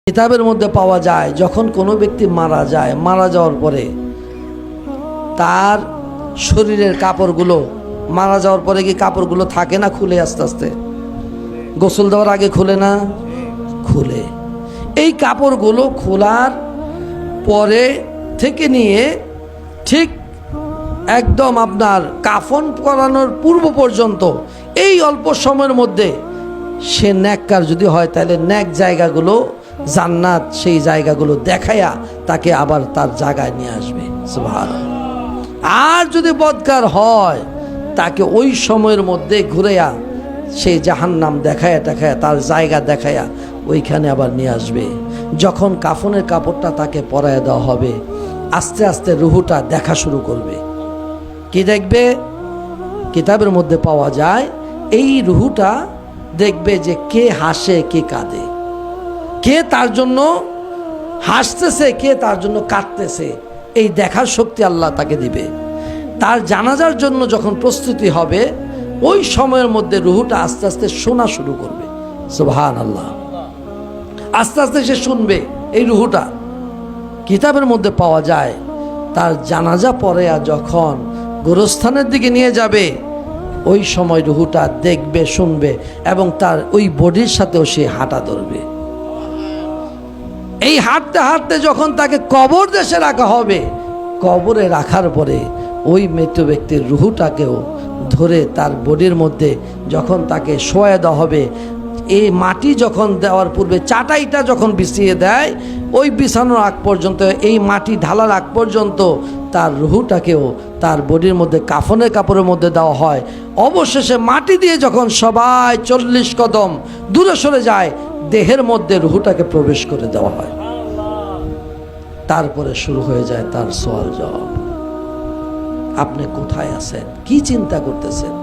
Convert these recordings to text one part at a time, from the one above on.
কিতাবের মধ্যে পাওয়া যায় যখন কোনো ব্যক্তি মারা যায়, মারা যাওয়ার পরে তার শরীরের কাপড়গুলো, মারা যাওয়ার পরে কি কাপড়গুলো থাকে না খুলে আস্তে আস্তে? গোসল দেওয়ার আগে খুলে না? খুলে। এই কাপড়গুলো খোলার পরে থেকে নিয়ে ঠিক একদম আপনার কাফন করানোর পূর্ব পর্যন্ত এই অল্প সময়ের মধ্যে সে নেককার যদি হয় তাহলে নেক জায়গাগুলো, জান্নাত সেই জায়গাগুলো দেখাইয়া তাকে আবার তার জায়গায় নিয়ে আসবে। সুবহানাল্লাহ। আর যদি বদকার হয় তাকে ওই সময়ের মধ্যে ঘুরেয়া সেই জাহান্নাম দেখায়া তার জায়গা দেখায়া ওইখানে আবার নিয়ে আসবে। যখন কাফনের কাপড়টা তাকে পরাইয়া দেওয়া হবে, আস্তে আস্তে রুহুটা দেখা শুরু করবে। কি দেখবে? কিতাবের মধ্যে পাওয়া যায় এই রুহুটা দেখবে যে কে হাসে কে কাঁদে, কে তার জন্য হাসতেছে কে তার জন্য কাঁদতেছে, এই দেখার শক্তি আল্লাহ তাকে দিবে। তার জানাজার জন্য যখন প্রস্তুতি হবে ওই সময়ের মধ্যে রুহুটা আস্তে আস্তে শোনা শুরু করবে। সুবহানাল্লাহ। আস্তে আস্তে সে শুনবে। এই রুহুটা কিতাবের মধ্যে পাওয়া যায় তার জানাজা পরে যখন গোরস্থানের দিকে নিয়ে যাবে ওই সময় রুহুটা দেখবে, শুনবে এবং তার ওই বডির সাথেও সে হাঁটা ধরবে। এই হাঁটতে হাঁটতে যখন তাকে কবর দেশে রাখা হবে, কবরে রাখার পরে ওই মৃত ব্যক্তির রুহুটাকেও ধরে তার বডির মধ্যে যখন তাকে শোয়া দেওয়া হবে, এই মাটি যখন দেওয়ার পূর্বে চাটাইটা যখন বিছিয়ে দেয়, ওই বিছানোর আগ পর্যন্ত, এই মাটি ঢালার আগ পর্যন্ত তার রুহুটাকেও তার বডির মধ্যে কাফনের কাপড়ের মধ্যে দেওয়া হয়। অবশেষে মাটি দিয়ে যখন সবাই 40 কদম দূরে সরে যায়, দেহের মধ্যে রুহুটাকে প্রবেশ করে দেওয়া হয়। তারপরে শুরু হয়ে যায় তার সওয়াল জবাব। আপনি কোথায় আছেন? কি চিন্তা করতেছেন?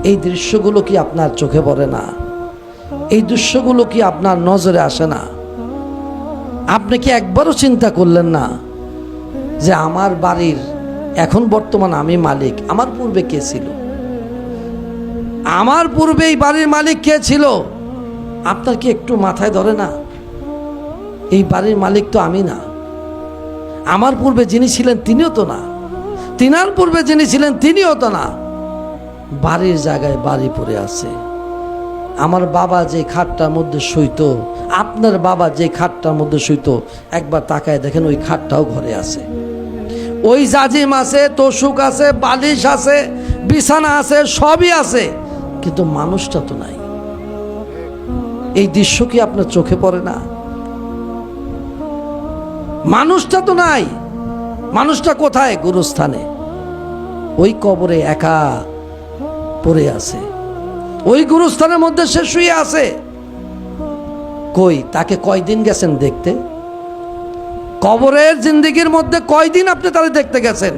এই দৃশ্যগুলো কি আপনার চোখে পড়ে না? এই দৃশ্যগুলো কি আপনার নজরে আসে না? আপনি কি একবারও চিন্তা করলেন না যে আমার বাড়ির এখন বর্তমান আমি মালিক, আমার পূর্বে কে ছিল? আমার পূর্বে এই বাড়ির মালিক কে ছিল? আপনার কি একটু মাথায় ধরে না? এই বাড়ির মালিক তো আমি না। আমার পূর্বে যিনি ছিলেন তিনিও তো না, তিনার পূর্বে যিনি ছিলেন তিনিও তো না। বাড়ির জায়গায় বাড়ি পড়ে আছে। আমার বাবা যে খাটটার মধ্যে শুইতো, আপনার বাবা যে খাটটার মধ্যে শুইতো, একবার তাকায় দেখেন ওই খাটটাও ঘরে আছে। ওই জাজিম আছে, তোষক আছে, বালিশ আছে, বিছানা আছে, সবই আছে, কিন্তু মানুষটা তো নাই। এই দৃশ্য কি আপনার চোখে পড়ে না? মানুষটা তো নাই। মানুষটা কোথায়? গুরুস্থানে, ওই কবরে একা পড়ে আছে। ওই গুরুস্থানের মধ্যে সে শুয়ে আছে। কই তাকে কয়দিন গেছেন দেখতে? কবরের জিন্দেগির মধ্যে কয়দিন আপনি তাকে দেখতে গেছেন?